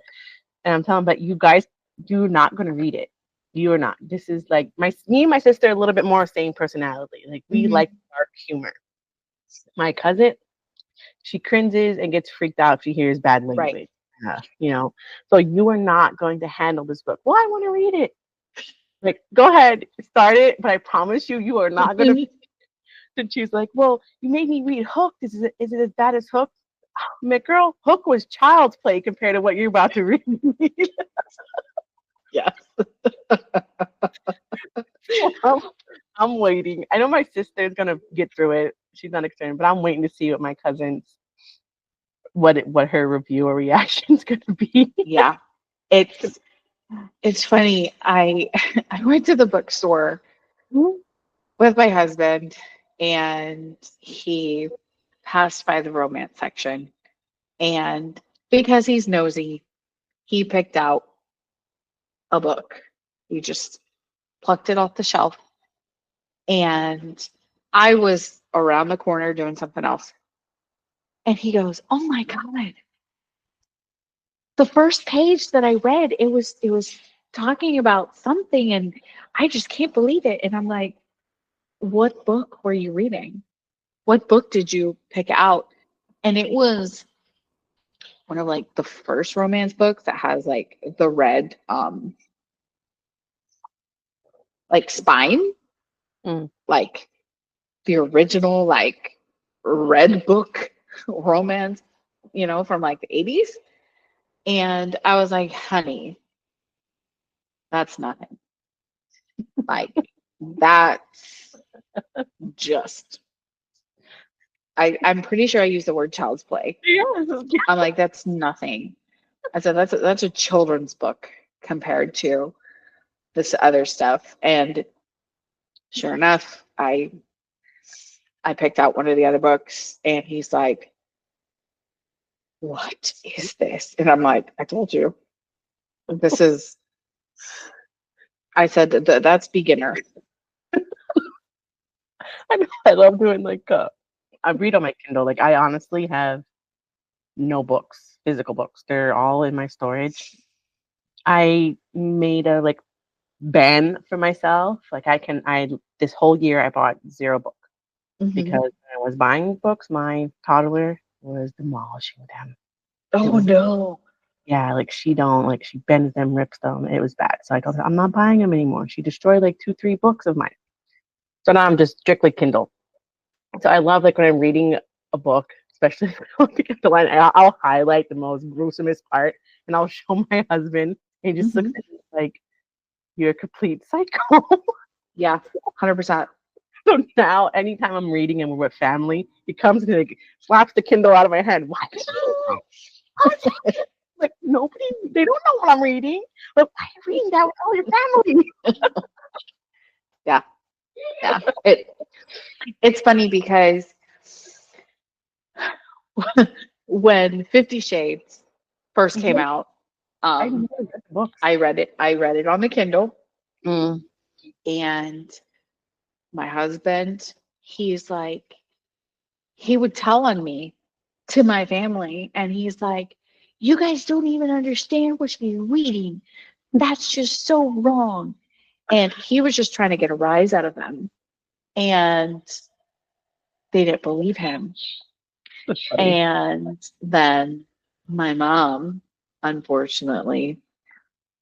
And I'm telling, but you guys, you're not gonna read it. You are not. This is like me and my sister a little bit more same personality. Like we like dark humor. My cousin, she cringes and gets freaked out if she hears bad language. Right. So you are not going to handle this book. Well, I want to read it. Like, go ahead, start it, but I promise you, you are not going to. And she's like, well, you made me read Hook. Is it as bad as Hook? My girl, Hook was child's play compared to what you're about to read. Yes. I'm waiting. I know my sister's gonna get through it. She's not excited, but I'm waiting to see what my cousin's what her review or reaction is gonna be. Yeah. It's funny. I went to the bookstore with my husband, and he passed by the romance section, and because he's nosy, he picked out a book. He just plucked it off the shelf, and I was around the corner doing something else, and he goes, oh my God, the first page that I read, it was talking about something, and I just can't believe it. And I'm like, what book were you reading? What book did you pick out? And it was one of like the first romance books that has like the red like spine, Mm. like the original like red book romance, from like the 80s. And I was like, honey, that's nothing. Like that's just I'm pretty sure I used the word child's play. Yeah. I'm like, that's nothing. I said that's a children's book compared to this other stuff. And sure enough, I picked out one of the other books, and he's like, what is this? And I'm like, I told you. This is, I said, that's beginner. I know, I love doing like I read on my Kindle. Like I honestly have no books, physical books. They're all in my storage. I made a like ban for myself. Like I this whole year I bought 0 books because when I was buying books, my toddler was demolishing them. Oh no. Yeah, like she bends them, rips them. It was bad. So I told her I'm not buying them anymore. She destroyed like 2-3 books of mine. So now I'm just strictly Kindle. So I love like when I'm reading a book, especially on the Kindle line, I'll highlight the most gruesomest part and I'll show my husband, and he just looks at me like, you're a complete psycho. Yeah, 100%. So now anytime I'm reading and we're with family, he comes and like slaps the Kindle out of my hand. Why? Like nobody, they don't know what I'm reading. Like, why are you reading that with all your family? Yeah. It's funny because when 50 Shades first came out, I never read the books. I read it on the Kindle, Mm. and my husband, he's like, he would tell on me to my family, and he's like, you guys don't even understand what you're reading. That's just so wrong. And he was just trying to get a rise out of them, and they didn't believe him. That's funny. And then my mom, unfortunately,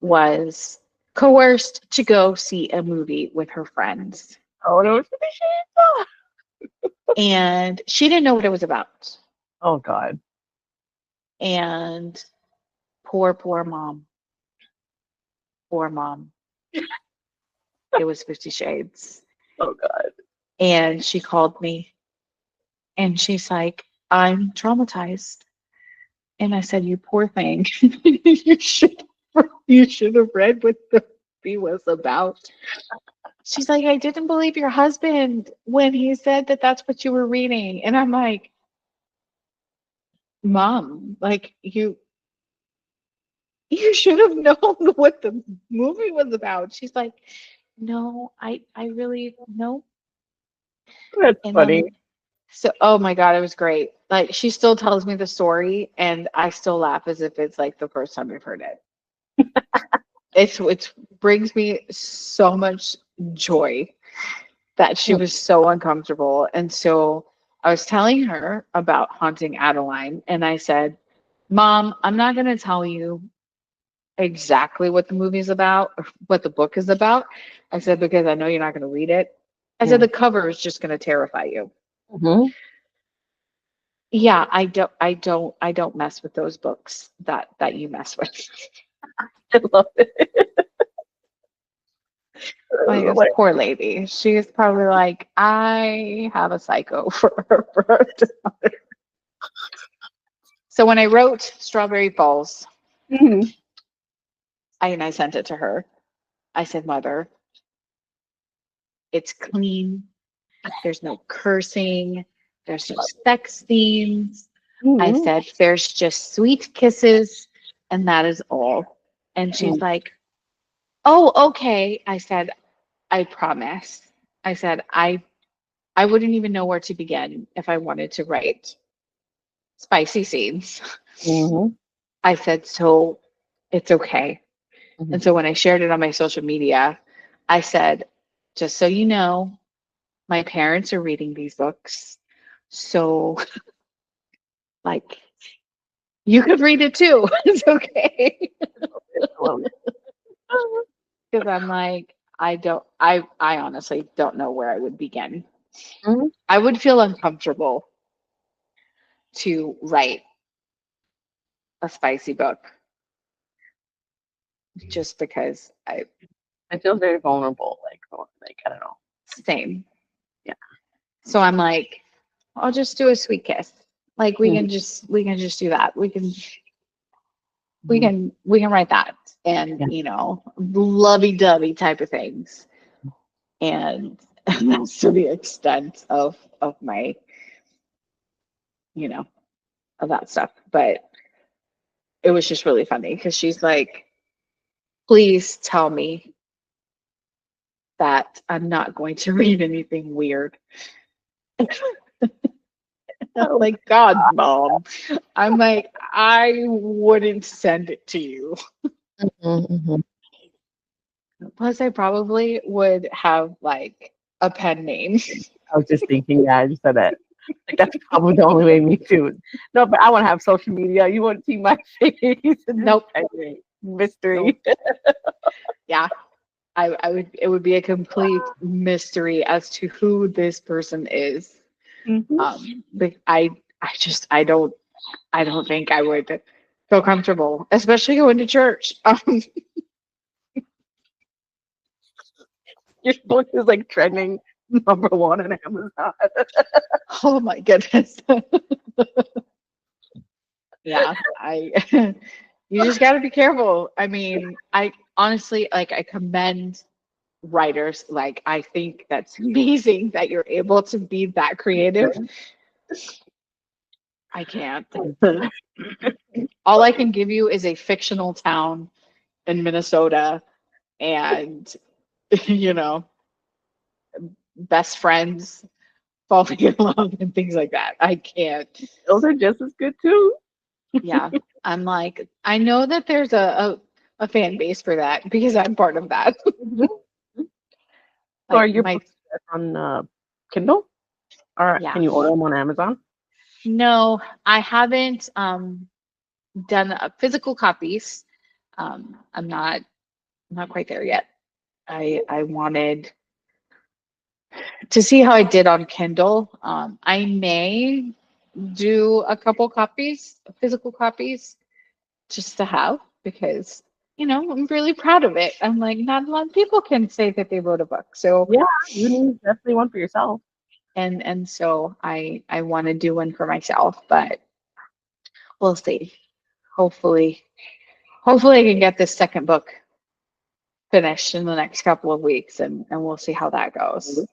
was coerced to go see a movie with her friends. Oh no, it's 50 Shades. And she didn't know what it was about. Oh God. And poor mom. Poor mom. It was 50 Shades. Oh God. And she called me, and she's like, I'm traumatized. And I said, you poor thing. You should have read what the movie was about. She's like, I didn't believe your husband when he said that that's what you were reading. And I'm like, Mom, like you should have known what the movie was about. She's like, no, I really no. That's And funny. so, oh my God, it was great. Like she still tells me the story, and I still laugh as if it's like the first time I've heard it. It brings me so much joy that she was so uncomfortable. And so I was telling her about Haunting Adeline, and I said, Mom, I'm not going to tell you exactly what the movie's about or what the book is about. I said, because I know you're not going to read it. I said, the cover is just going to terrify you. Mm-hmm. Yeah, I don't mess with those books that you mess with. I love it. Like this poor lady. She's probably like, I have a psycho for her. So when I wrote Strawberry Falls, Mm-hmm. I sent it to her. I said, Mother, it's clean. There's no cursing. There's no sex scenes. I said, there's just sweet kisses, and that is all. And she's like, oh, okay. I said, I promise. I said, I wouldn't even know where to begin if I wanted to write spicy scenes. Mm-hmm. I said, so it's okay. Mhm. And so when I shared it on my social media, I said, just so you know, my parents are reading these books. So, like, you could read it too. It's okay. Well, Because I'm like, I honestly don't know where I would begin. mhm. I would feel uncomfortable to write a spicy book just because I feel very vulnerable. Like I don't know. same. Yeah. So I'm like, I'll just do a sweet kiss. Like Mhm. we can just do that. Mhm. We can write that and Yeah. lovey-dovey type of things. And that's to the extent of my, you know, of that stuff. But it was just really funny because she's like, please tell me that I'm not going to read anything weird. I'm like, God, Mom. I'm like, I wouldn't send it to you. Mhm, mhm. Plus, I probably would have like a pen name. I was just thinking, yeah, I just said that. Like that's probably the only way me too. No, but I want to have social media. You want to see my face and Nope. mystery. Nope. Yeah. I would, it would be a complete mystery as to who this person is. Mhm. But I don't think I would feel comfortable, especially going to church. Your book is like trending #1 on Amazon. Oh my goodness. Yeah, you just got to be careful. I mean, I honestly like I commend writers. Like I think that's amazing that you're able to be that creative. I can't. All I can give you is a fictional town in Minnesota and you know, best friends falling in love and things like that. I can't. Those are just as good too. Yeah. I'm like, I know that there's a fan base for that because I'm part of that. Mhm. So are Like your my books on Kindle, or yeah. can you order them on Amazon? No, I haven't done physical copies. I'm not quite there yet. I wanted to see how I did on Kindle. I may do a couple copies, physical copies, just to have because I'm really proud of it. I'm like, not a lot of people can say that they wrote a book. So Yeah, you need definitely one for yourself. and so I want to do one for myself, but we'll see. Hopefully, hopefully I can get this second book finished in the next couple of weeks and we'll see how that goes.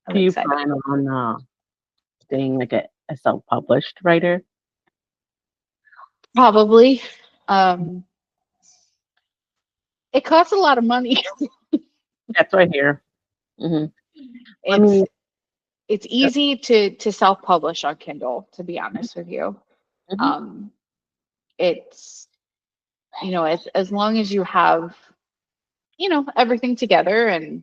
I'm Do you excited. plan on staying like a self-published writer? Probably. Um, it costs a lot of money. That's right here. Hmm. I it's mean, it's easy to self-publish on Kindle, to be honest with you. mhm. Um, it's as long as you have everything together and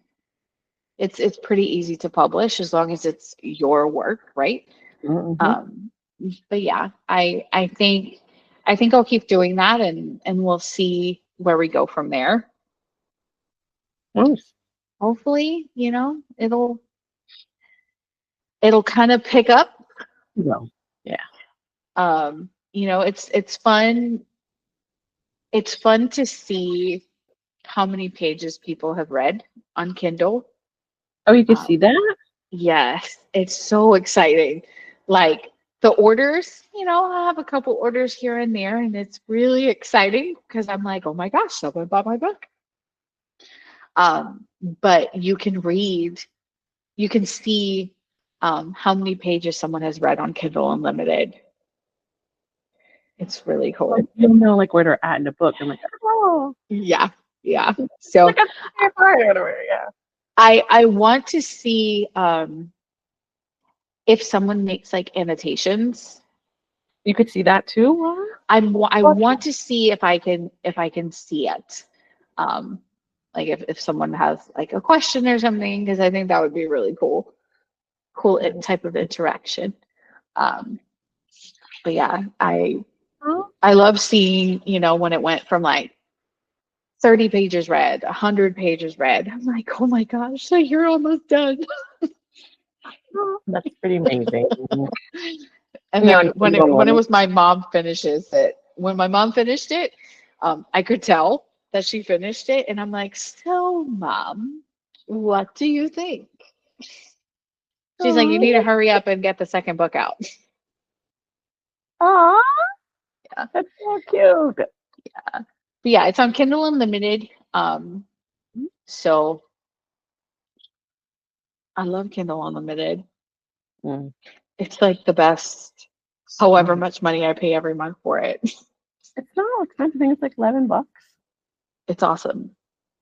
it's pretty easy to publish as long as it's your work, right? Mhm. Um, but yeah, I think I'll keep doing that and we'll see where we go from there. Nice. Hopefully, it'll kind of pick up. No. Yeah. It's fun. It's fun to see how many pages people have read on Kindle. Oh, you can see Um, that? yes, it's so exciting. Like the orders, I have a couple orders here and there, and it's really exciting because I'm like, oh my gosh, someone bought my book. But you can see how many pages someone has read on Kindle Unlimited. It's really cool. You don't know like where they're at in the book. I'm like, oh, Yeah, yeah. So like I'm everywhere. Yeah. I want to see if someone makes like annotations You could see that too. I What? want to see if I can see it. Like if someone has like a question or something, because I think that would be really cool type of interaction. Um, but yeah, I love seeing, you know, when it went from like 30 pages read, 100 pages read. I'm like, oh my gosh, so you're almost done. That's pretty amazing. And then when it was my mom finishes it, when my mom finished it, I could tell that she finished it, and I'm like, so mom, what do you think? She's like, you need to hurry up and get the second book out. Aw, Yeah. that's so cute. But yeah, it's on Kindle Unlimited. So I love Kindle Unlimited. Mm. It's like the best, however much money I pay every month for it. It's not expensive. I think it's like $11. It's awesome.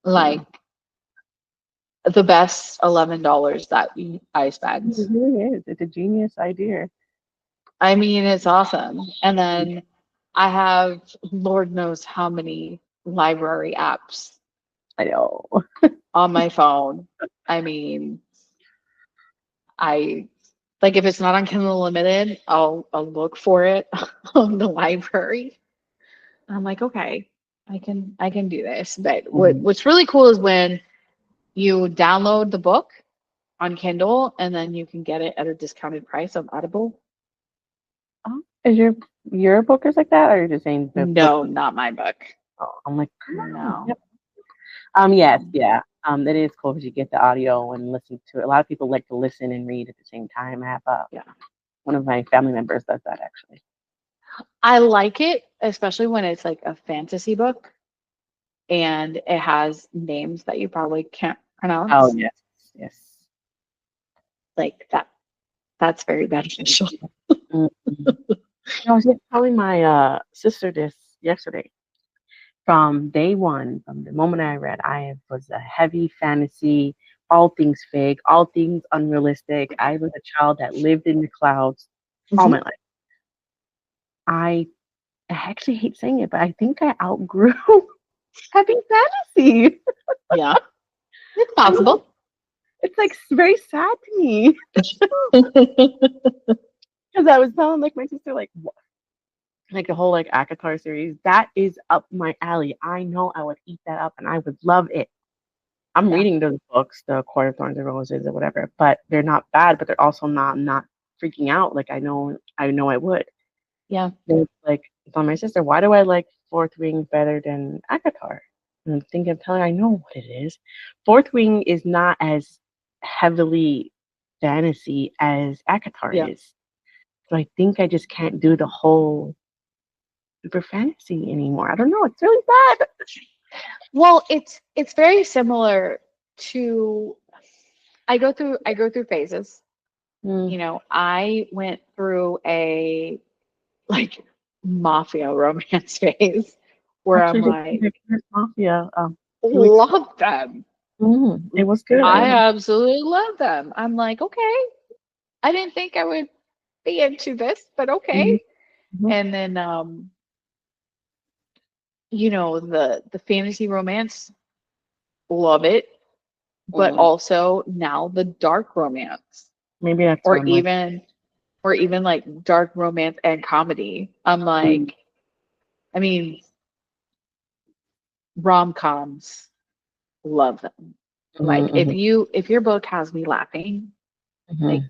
Like the best $11 that I spent. It really is. It's a genius idea. I mean, it's awesome. And then I have Lord knows how many library apps I know. on my phone. I mean, I like if it's not on Kindle Unlimited, I'll look for it on the library. I'm like, okay, I can do this. But what's really cool is when you download the book on Kindle and then you can get it at a discounted price on Audible. Oh, is your book is like that, or you're just saying the No, book? not my book. Oh, I'm like, No. yep. Yes, yeah. It is cool because you get the audio and listen to it. A lot of people like to listen and read at the same time. I have one of my family members does that actually. I like it, especially when it's like a fantasy book and it has names that you probably can't pronounce. Oh yes, yes. Like that's very beneficial. I was just telling my sister this yesterday. From day one, from the moment I read, I was a heavy fantasy, all things fake, all things unrealistic. I was a child that lived in the clouds all my life. I actually hate saying it, but I think I outgrew heavy fantasy. Yeah, it's possible. It's like very sad to me because I was telling like my sister like what? Like the whole like Akatar series that is up my alley. I know I would eat that up and I would love it. I'm reading those books, the Court of Thorns and Roses or whatever, but they're not bad, but they're also not freaking out like I know I would. Yeah. It's like telling my sister, why do I like Fourth Wing better than Akatar? And I'm thinking of telling her I know what it is. Fourth Wing is not as heavily fantasy as Akatar is. So I think I just can't do the whole super fantasy anymore. I don't know. It's really bad. Well, it's very similar to I go through phases. You know, I went through a like mafia romance phase where Actually, I'm like, Mafia. love them. It was good. I absolutely love them. I'm like, okay, I didn't think I would be into this, but okay. And then you know, the fantasy romance, love it, but also now the dark romance. Maybe that's or what I'm even or even like dark romance and comedy. I'm like, I mean, rom-coms, love them. Like if your book has me laughing, like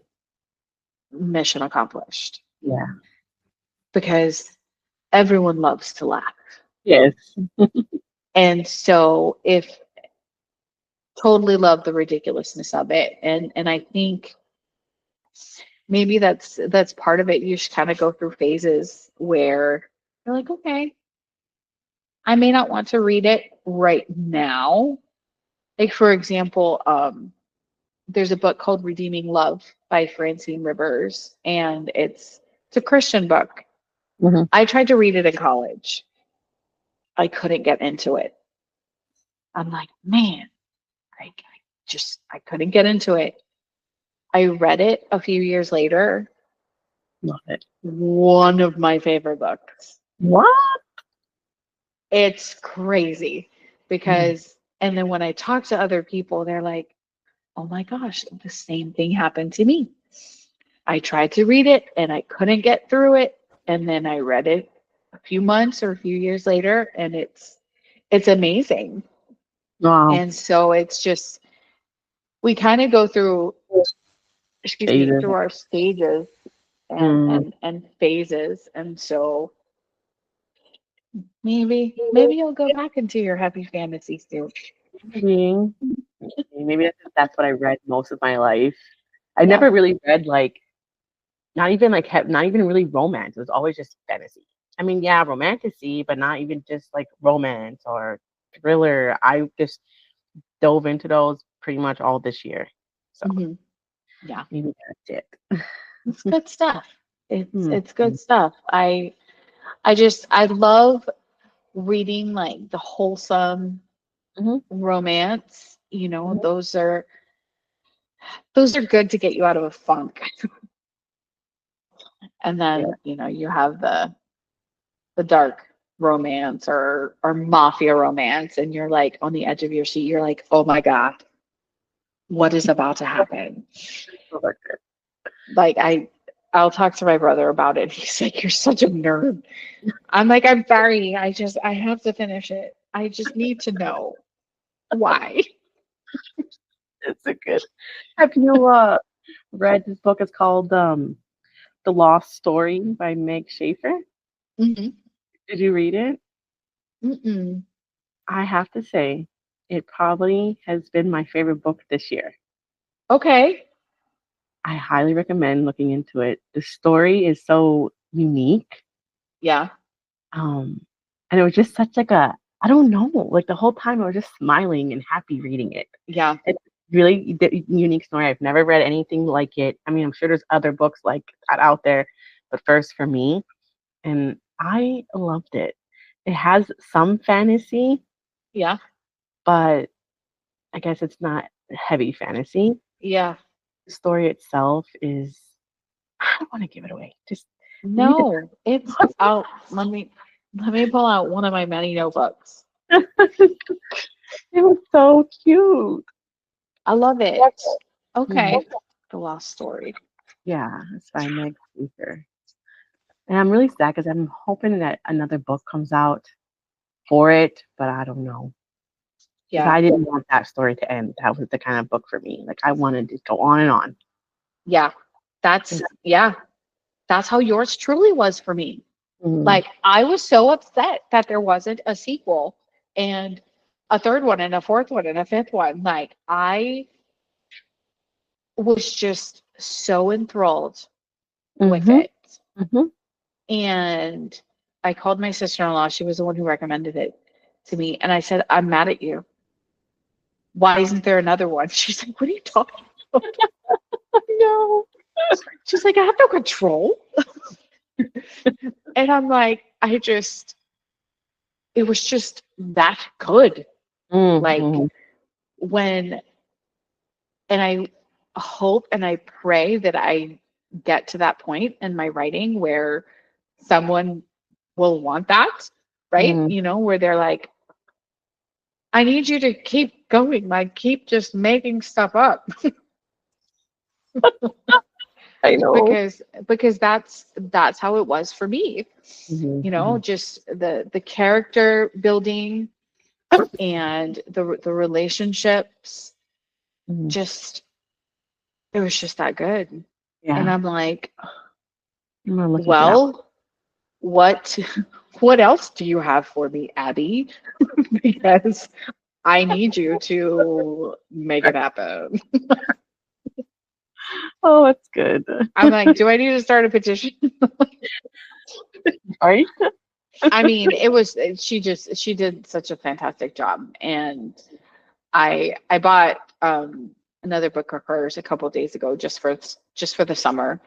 mission accomplished. Yeah. Because everyone loves to laugh. Yes. And so if totally love the ridiculousness of it. And I think maybe that's part of it. You should kind of go through phases where you're like, okay, I may not want to read it right now. Like for example, there's a book called Redeeming Love by Francine Rivers, and it's a Christian book. I tried to read it in college. I couldn't get into it. I'm like, man, I couldn't get into it. I read it a few years later, Love it. One of my favorite books. What? It's crazy because, and then when I talk to other people, they're like, oh my gosh, the same thing happened to me. I tried to read it and I couldn't get through it. And then I read it a few months or a few years later, and it's amazing. Wow. And so it's just, we kind of go through, Phases. through our stages and phases. And so maybe you'll go back into your happy fantasy soon. Maybe that's what I read most of my life. I Yeah. never really read not even really romance. It was always just fantasy. I mean, yeah, romantasy, but not even just like romance or thriller. I just dove into those pretty much all this year. So Mhm. Yeah, maybe that's it. it's good stuff. It's good stuff. I love reading like the wholesome romance. You know, those are good to get you out of a funk. And then, you know, you have the dark romance or mafia romance, and you're like on the edge of your seat. You're like, oh my God, what is about to happen? Like I'll talk to my brother about it. He's like, you're such a nerd. I'm like, I'm sorry. I have to finish it. I just need to know why. It's a good. Have you read this book? It's called The Lost Story by Meg Schaefer. Mm-hmm. Did you read it? Mm-mm. I have to say, it probably has been my favorite book this year. Okay. I highly recommend looking into it. The story is so unique. Yeah. And it was just such like I don't know, like the whole time I was just smiling and happy reading it. Yeah. It's really unique story. I've never read anything like it. I mean, I'm sure there's other books like that out there, but first for me, and I loved it. It has some fantasy, Yeah. but I guess it's not heavy fantasy. Yeah. The story itself is, I don't want to give it away. Just read No, it's out. Let me pull out one of my many notebooks. it. It was so cute. I love it. Okay. Mhm. The Lost Story. Yeah, it's by Meg Schaefer. And I'm really sad because I'm hoping that another book comes out for it, but I don't know. Because Yeah. I didn't want that story to end. That was the kind of book for me. Like I wanted to go on and on. Yeah. That's how yours truly was for me. Mhm. Like I was so upset that there wasn't a sequel and a third one and a fourth one and a fifth one. Like I was just so enthralled with Mhm. it. Mhm. And I called my sister-in-law. She was the one who recommended it to me. And I said, I'm mad at you. Why isn't there another one? She's like, what are you talking about? No. She's like, I have no control. And I'm like, it was just that good. Like Mhm. when, and I hope and I pray that I get to that point in my writing where someone will want that, right? Mhm. You know, where they're like, I need you to keep going, like keep just making stuff up. I know. because that's how it was for me. Mhm. You know, just the character building and the relationships, Mhm. just it was just that good. And Yeah. I'm like, I'm gonna look into that. well, what what else do you have for me, Abby? Because I need you to make it happen. Oh, that's good. I'm like, do I need to start a petition? Right? I mean, she did such a fantastic job. And I bought another book of hers a couple of days ago just for the summer.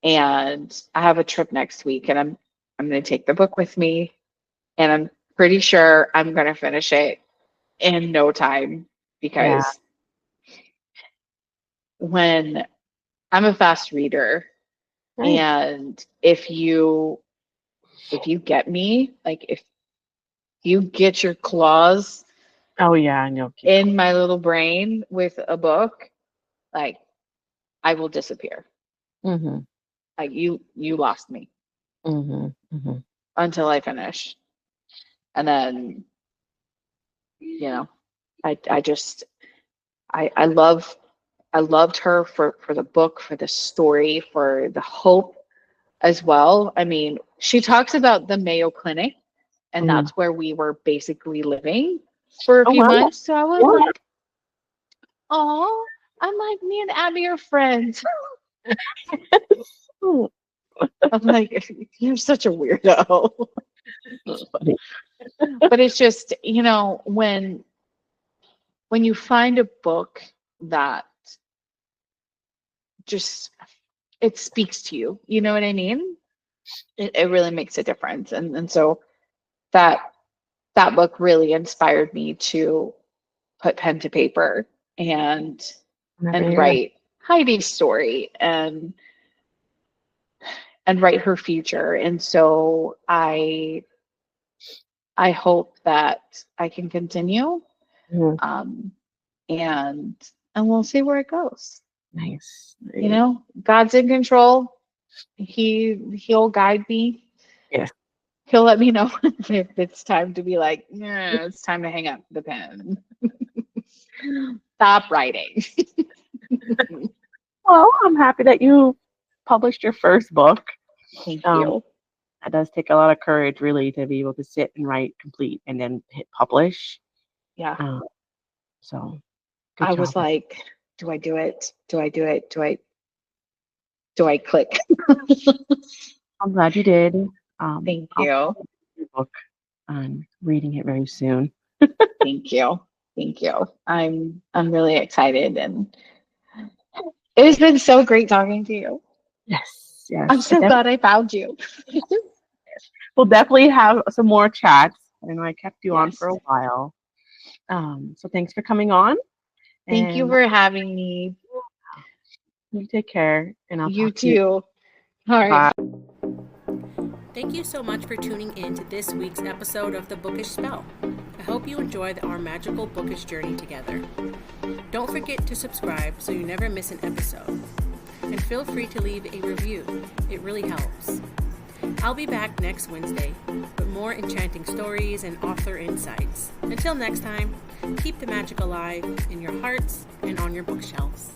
And I have a trip next week and I'm going to take the book with me, and I'm pretty sure I'm going to finish it in no time Yeah. because when I'm a fast reader, Nice. And if you get me, like if you get your claws Oh yeah, I know. in my little brain with a book, like I will disappear. Mm-hmm. Like you lost me Mm-hmm. Mm-hmm. until I finish. And then, you know, I just I loved her for the book, for the story, for the hope as well. I mean, she talks about the Mayo Clinic, and Mm-hmm. that's where we were basically living for a Oh few wow. months. So I was Yeah. like, oh, I'm like, me and Abby are friends. Oh, I'm like, you're such a weirdo. that's funny. But it's just, when you find a book that just it speaks to you, you know what I mean? It really makes a difference. And so that book really inspired me to put pen to paper and Whenever you're ready. write Heidi's story and write her future. And so I hope that I can continue, Mhm. and we'll see where it goes. Nice. God's in control. He'll guide me. Yes. He'll let me know if it's time to be like, yeah, it's time to hang up the pen. Stop writing. Well, I'm happy that you published your first book. Thank you. That does take a lot of courage, really, to be able to sit and write, complete, and then hit publish. Yeah. So, good I job. was like, do I do it? Do I do it? Do I click? I'm glad you did. Thank I'll you. publish your book. I'm reading it very soon. Thank you. Thank you. I'm really excited, and it has been so great talking to you. Yes, yes. I'm so glad I found you. We'll definitely have some more chats. I know I kept you on Yes. for a while. So thanks for coming on. Thank you And for having me. you take care, and I'll You talk to you. too. All right. Bye. Thank you so much for tuning in to this week's episode of the Bookish Spell. I hope you enjoyed our magical bookish journey together. Don't forget to subscribe so you never miss an episode. And feel free to leave a review. It really helps. I'll be back next Wednesday with more enchanting stories and author insights. Until next time, keep the magic alive in your hearts and on your bookshelves.